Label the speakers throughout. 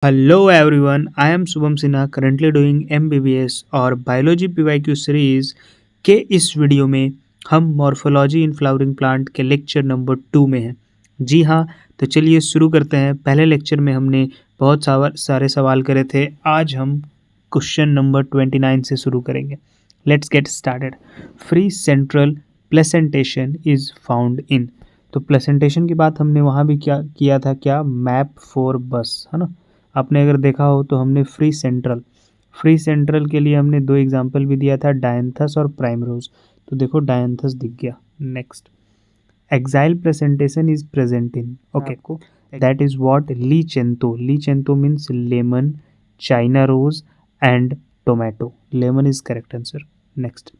Speaker 1: Hello everyone, I am Shubham Sinha currently doing MBBS और biology PYQ series के इस video में हम मॉर्फोलॉजी इन फ्लावरिंग प्लांट के लेक्चर नंबर 2 में हैं। जी हाँ, तो चलिए शुरू करते हैं। पहले लेक्चर में हमने बहुत सारे सवाल करे थे। आज हम क्वेश्चन नंबर 29 से शुरू करेंगे। Let's get started. Free central placentation is found in. तो प्लेसेंटेशन की बात हमने वहाँ भी क्या किया था, क्या मैप फॉर बस, है ना। आपने अगर देखा हो तो हमने फ्री सेंट्रल के लिए हमने दो एग्जाम्पल भी दिया था, डायंथस और प्राइमरोज। तो देखो डायंथस दिख गया। Next, axile placentation is present in, okay, that is what, लीचेंतो means lemon, China rose and tomato. Lemon is correct answer. Next,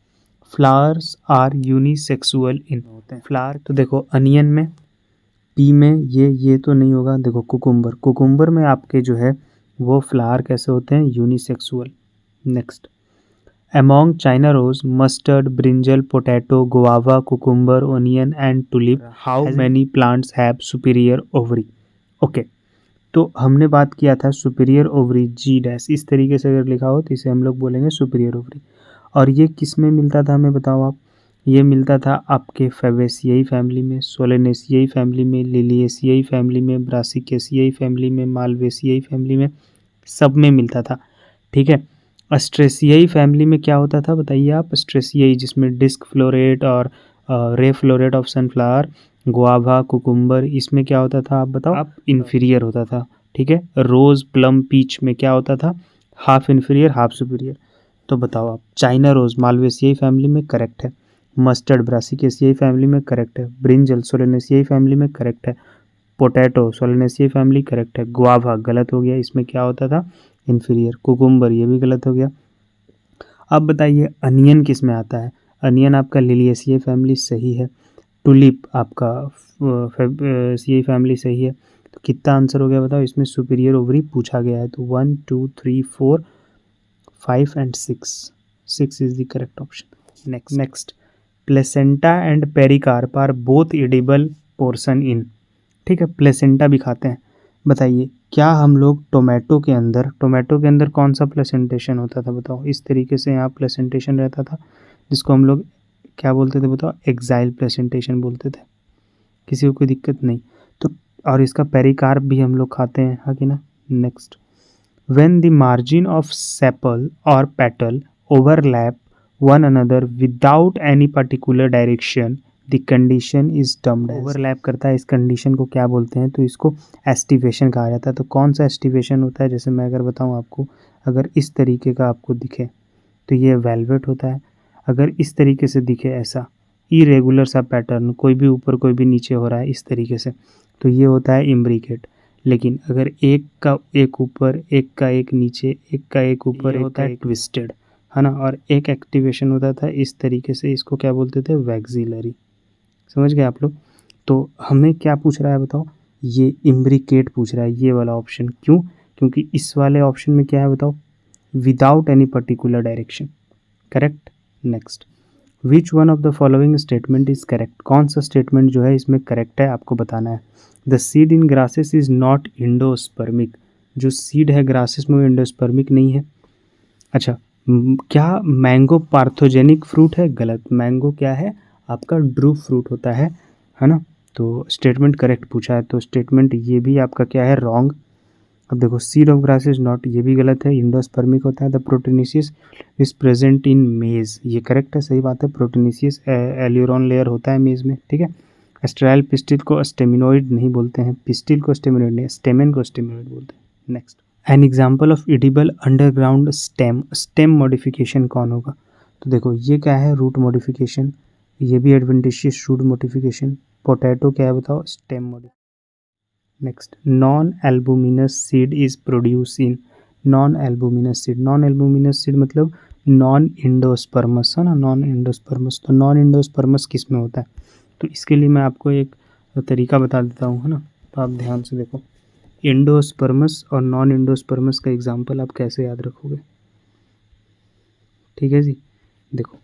Speaker 1: flowers are unisexual in, flower तो देखो अनियन में, पी में ये तो नहीं होगा। देखो कुकुम्बर में आपके जो है वो फ्लावर कैसे होते हैं, unisexual. Next, among China rose, mustard, brinjal, potato, guava, cucumber, onion and tulip, how many plants have superior ovary. Okay, तो हमने बात किया था सुपीरियर ओवरी जी डैश, इस तरीके से अगर लिखा हो तो इसे हम लोग बोलेंगे सुपीरियर ओवरी। और ये किस में मिलता था हमें बताओ आप। ये मिलता था आपके फेबेसियाई फैमिली में, सोलेनेसियाई फैमिली में, लिलिएसियाई फैमिली में, ब्रासिकेसियाई फैमिली में, मालवेसियाई फैमिली में, सब में मिलता था। ठीक है। अस्ट्रेसियाई फैमिली में क्या होता था बताइए आप। अस्ट्रेसियाई जिसमें डिस्क फ्लोरेट और रे flow rate of sunflower, guava, cucumber, इसमें क्या होता था आप बताओ। आप इन्फीरियर होता था। ठीक है। रोज, प्लम, पीच में क्या होता था, हाफ इन्फीरियर हाफ सुपीरियर। तो बताओ आप, चाइना रोज मालवेसियाई फैमिली में करेक्ट है, मस्टर्ड ब्रासिकेसियाई फैमिली में करेक्ट है, ब्रिंजल सोलेनेसियाई फैमिली में करेक्ट है, पोटैटो सोलेनेसियाई फैमिली करेक्ट है, गुआवा गलत हो गया, इसमें क्या होता था इन्फीरियर, कुकुम्बर ये भी गलत हो गया। अब बताइए अनियन किस में आता है। अनियन आपका लिलिएसियाई फैमिली सही है, टुलिप आपका फेबेसियाई फैमिली सही है। तो कितना आंसर हो गया बताओ, इसमें सुपीरियर ओवरी पूछा गया है। तो 1 2 3 4 5 and 6 is the correct option. Next, placenta and pericarp are both edible portion in. ठीक है, प्लेसेंटा भी खाते हैं। बताइए क्या हम लोग टोमेटो के अंदर कौन सा प्लेसेंटेशन होता था बताओ। इस तरीके से यहाँ प्लेसेंटेशन रहता था, जिसको हम लोग क्या बोलते थे बताओ, एक्साइल प्लेसेंटेशन बोलते थे। किसी को कोई दिक्कत नहीं। तो और इसका पेरिकार्प भी हम लोग खाते हैं, हाँ कि ना। Next, when the margin of sepal or petal overlap one another without any particular direction, the condition is termed as। overlap करता है, इस कंडीशन को क्या बोलते हैं, तो इसको एस्टिवेशन कहा जाता है। तो कौन सा एस्टिवेशन होता है, जैसे मैं अगर बताऊं आपको, अगर इस तरीके का आपको दिखे तो ये वेलवेट होता है। अगर इस तरीके से दिखे ऐसा इरेगुलर सा पैटर्न, कोई भी ऊपर कोई भी नीचे हो रहा है इस तरीके से, तो ये होता है इम्ब्रिकेट। लेकिन अगर एक का एक ऊपर, एक का एक नीचे, एक का एक ऊपर, होता है ट्विस्टेड, है ना। और एक एक्टिवेशन होता था इस तरीके से, इसको क्या बोलते थे, वैक्सिलरी। समझ गए आप लोग। तो हमें क्या पूछ रहा है बताओ, ये इम्ब्रिकेट पूछ रहा है, ये वाला ऑप्शन। क्यों, क्योंकि इस वाले ऑप्शन में क्या है बताओ, without any particular direction. Correct. Next, which one of the following statement is correct. कौन सा स्टेटमेंट जो है इसमें करेक्ट है आपको बताना है। The seed in grasses is not endospermic. जो सीड है ग्रासेस में वो इंडोस्पर्मिक नहीं है। अच्छा, क्या मैंगो पार्थोजेनिक फ्रूट है, गलत। मैंगो क्या है आपका, ड्रू फ्रूट होता है ना। तो स्टेटमेंट करेक्ट पूछा है, तो स्टेटमेंट ये भी आपका क्या है, रॉन्ग। अब देखो, seed of grass is not, ये भी गलत है, इंडोस्पर्मिक होता है। द प्रोटीनिसियस इज प्रेजेंट इन मेज, ये करेक्ट है, सही बात है। प्रोटीनिसियस एल्यूरोन लेयर होता है मेज में। ठीक है। एस्ट्राइल पिस्टिल को स्टेमिनोइड नहीं बोलते हैं, पिस्टिल को स्टेमिनोइड नहीं, स्टेमेन को स्टेमिनोइड बोलते हैं। Next, an example of edible underground stem. Stem modification कौन होगा, तो देखो ये क्या है, रूट मॉडिफिकेशन। ये भी एडवेंटिशियस रूट मॉडिफिकेशन। पोटैटो क्या है बताओ, stem modification. Next, non albuminous seed is produce in. Non albuminous seed मतलब नॉन इंडोस्पर्मस, है ना, नॉन इंडोस्पर्मस। तो नॉन इंडोस्पर्मस किस में होता है, तो इसके लिए मैं आपको एक तरीका बता देता हूँ, है ना। तो आप ध्यान से देखो, इंडोस्पर्मस और नॉन इंडोस्पर्मस का एग्जाम्पल आप कैसे याद रखोगे। ठीक है जी, देखो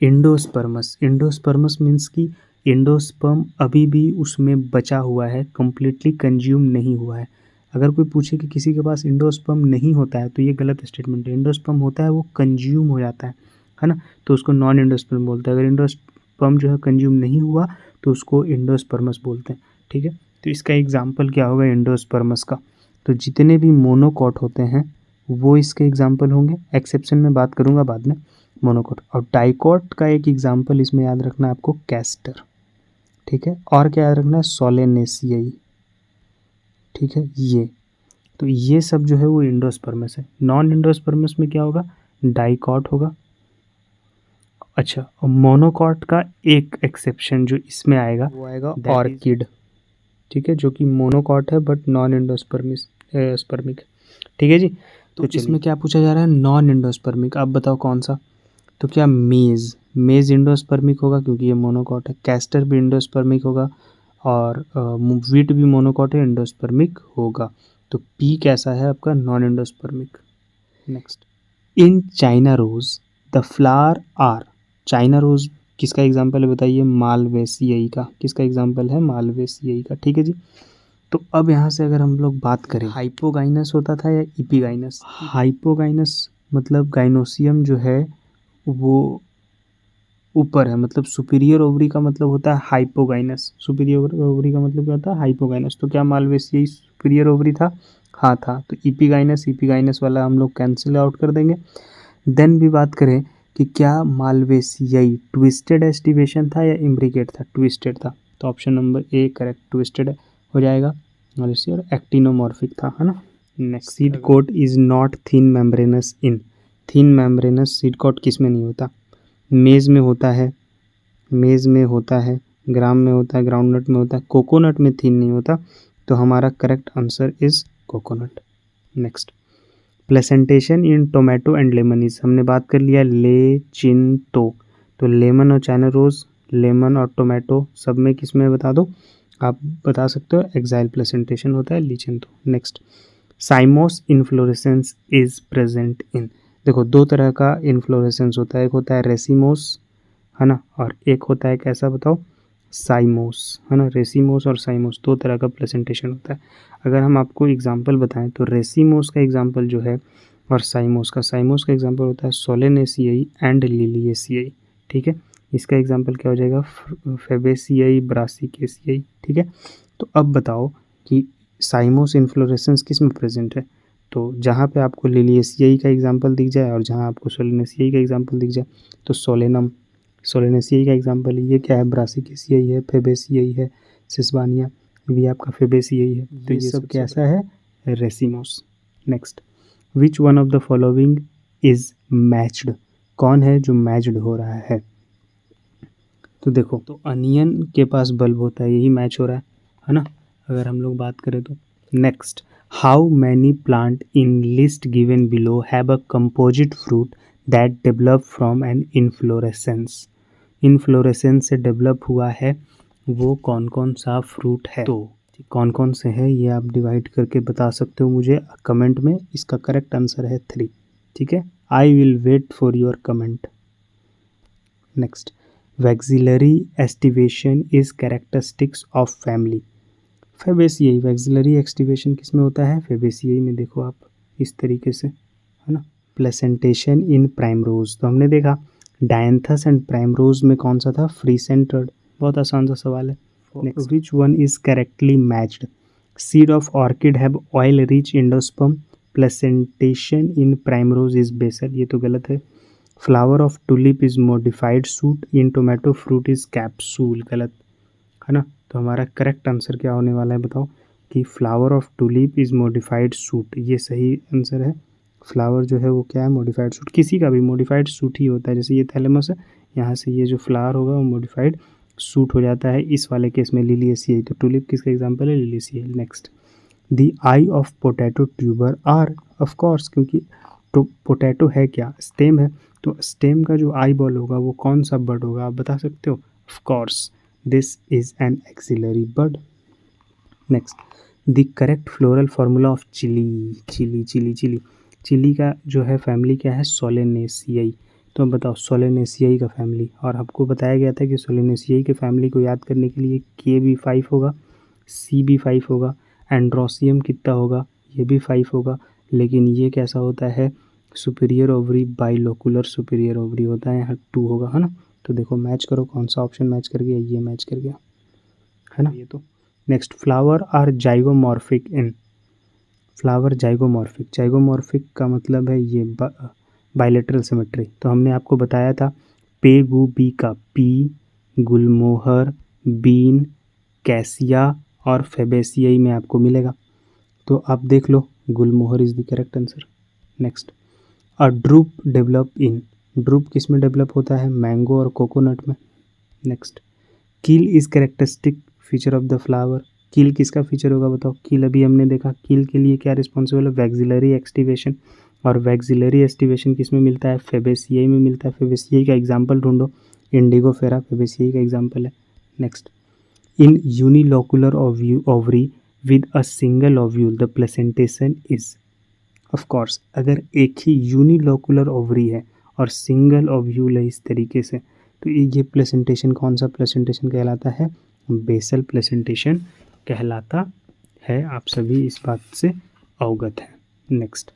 Speaker 1: इंडोस्पर्मस मीन्स कि एंडोस्पर्म अभी भी उसमें बचा हुआ है, कंप्लीटली कंज्यूम नहीं हुआ है। अगर कोई पूछे कि किसी के पास एंडोस्पर्म नहीं होता है तो ये गलत स्टेटमेंट है। एंडोस्पर्म होता है, वो कंज्यूम हो जाता है ना, तो उसको नॉन एंडोस्पर्म बोलते हैं। अगर एंडोस्पर्म जो है कंज्यूम नहीं हुआ तो उसको एंडोस्पर्मस बोलते हैं, ठीक है। तो इसका एग्जाम्पल क्या होगा एंडोस्पर्मस का? तो जितने भी मोनोकॉट होते हैं वो इसके एग्जाम्पल होंगे, एक्सेप्शन में बात करूँगा बाद में, मोनोकॉट। और डाइकॉट का एक एग्जाम्पल इसमें याद रखना है आपको, कैस्टर, ठीक है। और क्या याद रखना है? सोलेनेसियाई, ठीक है। ये तो ये सब जो है वो एंडोस्पर्मस है। नॉन एंडोस्पर्मस में क्या होगा? डाइकॉट होगा। अच्छा, और मोनोकॉट का एक एक्सेप्शन जो इसमें आएगा वो आएगा ऑर्किड, ठीक है, जो कि मोनोकॉट है बट नॉन एंडोस्पर्मिस स्पर्मिक, ठीक है जी। तो इसमें क्या पूछा जा रहा है? Non endospermic. आप बताओ कौन सा? तो क्या मेज एंडोस्पर्मिक होगा क्योंकि ये मोनोकॉट है। कैस्टर भी एंडोस्पर्मिक होगा और वीट भी मोनोकॉट है, एंडोस्पर्मिक होगा। तो पी कैसा है आपका? Non endospermic. Next, in China rose the flower are. China rose किसका एग्जाम्पल है बताइए? मालवेसियाई का। किसका एग्जाम्पल है? मालवेसियाई का, ठीक है जी। तो अब यहाँ से अगर हम लोग बात करें, हाइपोगाइनस होता था या इपिगाइनस? हाइपोगाइनस मतलब गाइनोसियम जो है वो ऊपर है, मतलब सुपीरियर ओवरी का मतलब होता है हाइपोगाइनस। सुपीरियर ओवरी का मतलब क्या होता है? हाइपोगाइनस। तो क्या मालवेसियाई सुपीरियर ओवरी था? हाँ था। तो इपिगाइनस वाला हम लोग कैंसिल आउट कर देंगे। देन भी बात करें कि क्या मालवेसियाई ट्विस्टेड एस्टिवेशन था या इम्ब्रिकेट था? ट्विस्टेड था। तो option number A correct, twisted हो जाएगा। मालवेसिया और एक्टिनोमॉर्फिक था, है ना। Next, seed coat is not thin membranous in. Thin membranous seed coat किस में नहीं होता? मेज में होता है, ग्राम में होता है, ग्राउंडनट में होता है, कोकोनट में थिन नहीं होता। तो हमारा correct answer is coconut. Next, placentation in tomato and lemon is. हमने बात कर लिया ले चिन तो लेमन और चाइना रोज, लेमन और टोमेटो सब में किस में बता दो? आप बता सकते हो एक्साइल प्लेसेंटेशन होता है लीचिन। Next, cymose inflorescence is present in. देखो दो तरह का इन्फ्लोरेसेंस होता है, एक होता है रेसिमोस, है ना, और एक होता है कैसा बताओ? साइमोस, है ना। रेसिमोस और साइमोस दो तरह का प्रेजेंटेशन होता है। अगर हम आपको एग्जांपल बताएं तो रेसिमोस का एग्जांपल जो है और साइमोस का एग्जांपल होता है सोलेनेसियाई एंड लिलिएसियाई, ठीक है। इसका एग्जांपल क्या हो जाएगा? फेबेसियाई, ब्रासिकेसियाई, ठीक है। तो अब बताओ कि साइमोस इन्फ्लोरेसेंस किस में प्रेजेंट है? तो जहाँ पे आपको लिलिएसियाई का एग्जांपल दिख जाए और जहाँ आपको सोलेनेसियाई का एग्जांपल दिख जाए तो सोलेनेसियाई का एग्जांपल ये क्या है? ब्रासिकेसियाई है, फेबेसियाई है, सिस्बानिया भी आपका फेबेसियाई है। तो ये सब कैसा है? Racemose. Next, which one of the following is matched. कौन है जो मैच्ड हो रहा है? तो देखो, तो अनियन के पास बल्ब होता है, यही मैच हो रहा है ना, अगर हम लोग बात करें तो। Next, how many plant in list given below have a composite fruit that develop from an inflorescence. Inflorescence से डेवलप हुआ है वो कौन कौन सा फ्रूट है? तो कौन कौन से है ये आप डिवाइड करके बता सकते हो मुझे कमेंट में। इसका करेक्ट आंसर है 3, ठीक है। I will wait for your comment. Next, vexillary aestivation is characteristics of family. Fabaceae. Vexillary aestivation किस में होता है? फेबेसियाई में। देखो आप इस तरीके से, है ना। प्लेसेंटेशन इन प्राइमरोज, तो हमने देखा डायंथस एंड प्राइमरोज में कौन सा था? Free centred. बहुत आसान सा सवाल है। Next, which one is correctly matched? Seed of orchid have oil rich endosperm, placentation in primrose is basal, ये तो गलत है। Flower of tulip is modified shoot, in tomato fruit is capsule, गलत, है ना। तो हमारा करेक्ट आंसर क्या होने वाला है बताओ? कि flower of tulip is modified suit, ये सही आंसर है। फ्लावर जो है वो क्या है? Modified suit. किसी का भी मॉडिफाइड सूट ही होता है, जैसे ये थैलेमस है, यहाँ से ये जो फ्लावर होगा वो मॉडिफाइड सूट हो जाता है। इस वाले केस में लिलिएसियाई, तो टुलिप किसका एग्जाम्पल है? Liliaceae. Next, the eye of potato tuber are, of course, क्योंकि तो पोटैटो है क्या? स्टेम है, तो स्टेम का जो आई बॉल होगा वो कौन सा बर्ड होगा? आप बता सकते हो? Of course this is an axillary bud. Next, the correct floral formula of chilli का जो है फैमिली क्या है? सोलेनेसियाई। तो अब बताओ सोलेनेसियाई का फैमिली, और आपको बताया गया था कि सोलेनेसियाई के फैमिली को याद करने के लिए के भी 5 होगा, सी भी 5 होगा, एंड्रोसियम कितना होगा? ये भी 5 होगा, लेकिन ये कैसा होता है, सुपीरियर ओवरी बाइलोकुलर सुपीरियर ओवरी होता है, यहाँ 2 होगा, है ना। तो देखो मैच करो, कौन सा ऑप्शन मैच कर गया, ये मैच कर गया, है ना। ये तो next, flower are zygomorphic in, flower zygomorphic, zygomorphic का मतलब है ये बायलेटरल सिमेट्री। तो हमने आपको बताया था पे गु बी का पी, गुलमोहर, बीन, कैसिया और फेबेसियाई में आपको मिलेगा। तो आप देख लो, gulmohar is the correct answer. Next, a drupe develop in, drupe किस में डेवलप होता है, मैंगो और कोकोनट में। नेक्स्ट, कील is characteristic feature of the flower, कील किसका फीचर होगा बताओ। कील अभी हमने देखा, कील के लिए क्या रिस्पॉन्सिबल है, वैक्सिलरी एक्सटिवेशन, और वैक्सिलरी एक्सटिवेशन किस में मिलता है, फेबेसियाई में मिलता है। फेबेसियाई का एग्जाम्पल ढूंढो, इंडिगोफेरा फेबेसियाई का एग्जाम्पल है। Next, in unilocular ovary with a single ovule the placentation is, of course अगर एक ही यूनिलोकुलर ओवरी है और सिंगल ओव्यूल है इस तरीके से, तो ये प्लेसेंटेशन कौन सा प्लेसेंटेशन कहलाता है, बेसल प्लेसेंटेशन कहलाता है। आप सभी इस बात से अवगत हैं। Next,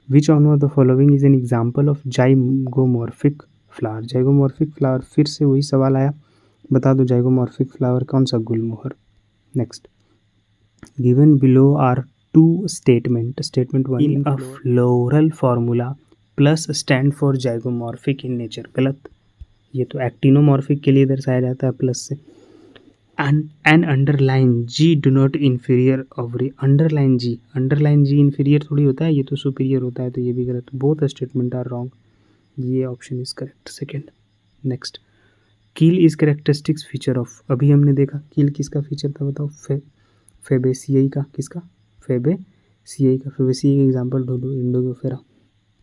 Speaker 1: which on off the following is an example of zygomorphic flower, zygomorphic flower, फिर से वही सवाल आया, बता दो जाइगोमॉर्फिक फ्लावर कौन सा, gulmohar. Next, given below are two statement, statement 1 in a floral formula plus stand for zygomorphic in nature, गलत, ये तो एक्टिनोमॉर्फिक के लिए दर्शाया जाता है प्लस से। An underline G do not inferior ovary, underline G inferior थोड़ी होता है, ये तो सुपीरियर होता है, तो ये भी गलत, बोथ स्टेटमेंट आर रॉन्ग, ये option is correct second. Next, कील इज कैरेक्टरिस्टिक्स फीचर ऑफ, अभी हमने देखा कील किसका फीचर था बताओ, फेबेसियाई का, किसका, फेबेसियाई का, फेबेसियाई का एग्जाम्पल ढूंढो, Indigofera.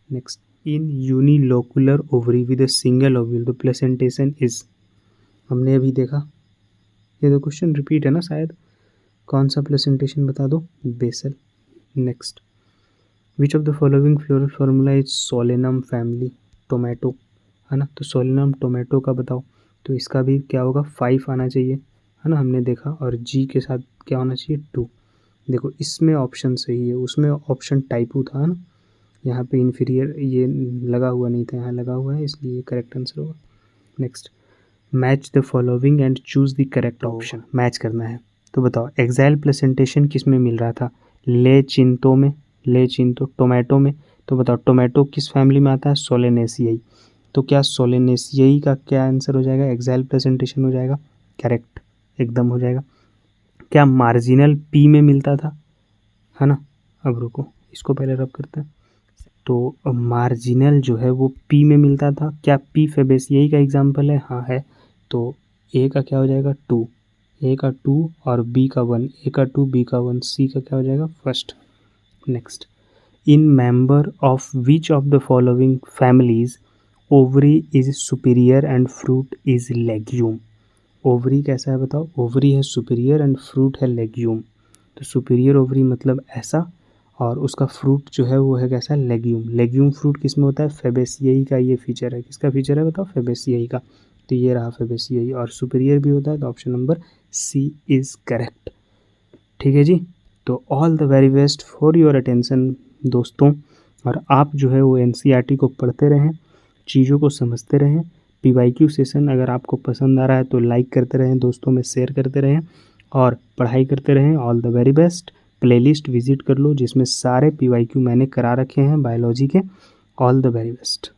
Speaker 1: Next, in unilocular ovary with a single ovule the placentation is, हमने अभी देखा, ये तो क्वेश्चन रिपीट है ना शायद, कौन सा प्लेसेंटेशन बता दो, basal. Next, which of the following floral formula is Solanum family tomato, है ना, तो सोलेनम टोमेटो का बताओ, तो इसका भी क्या होगा, 5 आना चाहिए, है ना, हमने देखा, और जी के साथ क्या होना चाहिए, 2। देखो इसमें ऑप्शन सही है, उसमें ऑप्शन टाइपू था, है ना, यहाँ पे इन्फीरियर ये लगा हुआ नहीं था, यहाँ लगा हुआ है, इसलिए करेक्ट आंसर होगा। Next, match the following and choose the correct option, match करना है। तो बताओ एक्साइल प्लेसेंटेशन किस में मिल रहा था, ले चिंतो में, ले चिंतो, टोमेटो में, तो बताओ टोमेटो किस फैमिली में आता है, सोलेनेसियाई, तो क्या सोलेनेसियाई का क्या आंसर हो जाएगा, एक्साइल प्लेसेंटेशन हो जाएगा, करेक्ट एकदम हो जाएगा। क्या मार्जिनल पी में मिलता था, है ना, अब रुको इसको पहले रब करते हैं, तो मार्जिनल जो है वो पी में मिलता था, क्या पी फेबेसियाई का एग्जाम्पल है, हाँ है, तो ए का क्या हो जाएगा 2, ए का 2 और बी का 1, ए का 2 बी का 1, सी का क्या हो जाएगा first. Next, in member of which of the following families ovary is superior and fruit is legume, ovary कैसा है बताओ, ओवरी है सुपीरियर एंड फ्रूट है लेग्यूम, तो सुपीरियर ओवरी मतलब ऐसा, और उसका फ्रूट जो है वो है कैसा, लेग्यूम, लेग्यूम फ्रूट किस में होता है, फेबेसियाई का ये फीचर है, किसका फीचर है बताओ, फेबेसियाई का, तो ये रहा फेबेसियाई, और सुपीरियर भी होता है, तो option number C is correct. ठीक है जी, तो all the very best for your attention दोस्तों, और आप जो है वो एनसीईआरटी को पढ़ते रहें, चीज़ों को समझते रहें। पीवाईक्यू सेशन अगर आपको पसंद आ रहा है तो लाइक करते रहें, दोस्तों में शेयर करते रहें और पढ़ाई करते रहें। All the very best. Playlist visit कर लो जिसमें सारे पीवाईक्यू मैंने करा रखे हैं बायोलॉजी के। All the very best.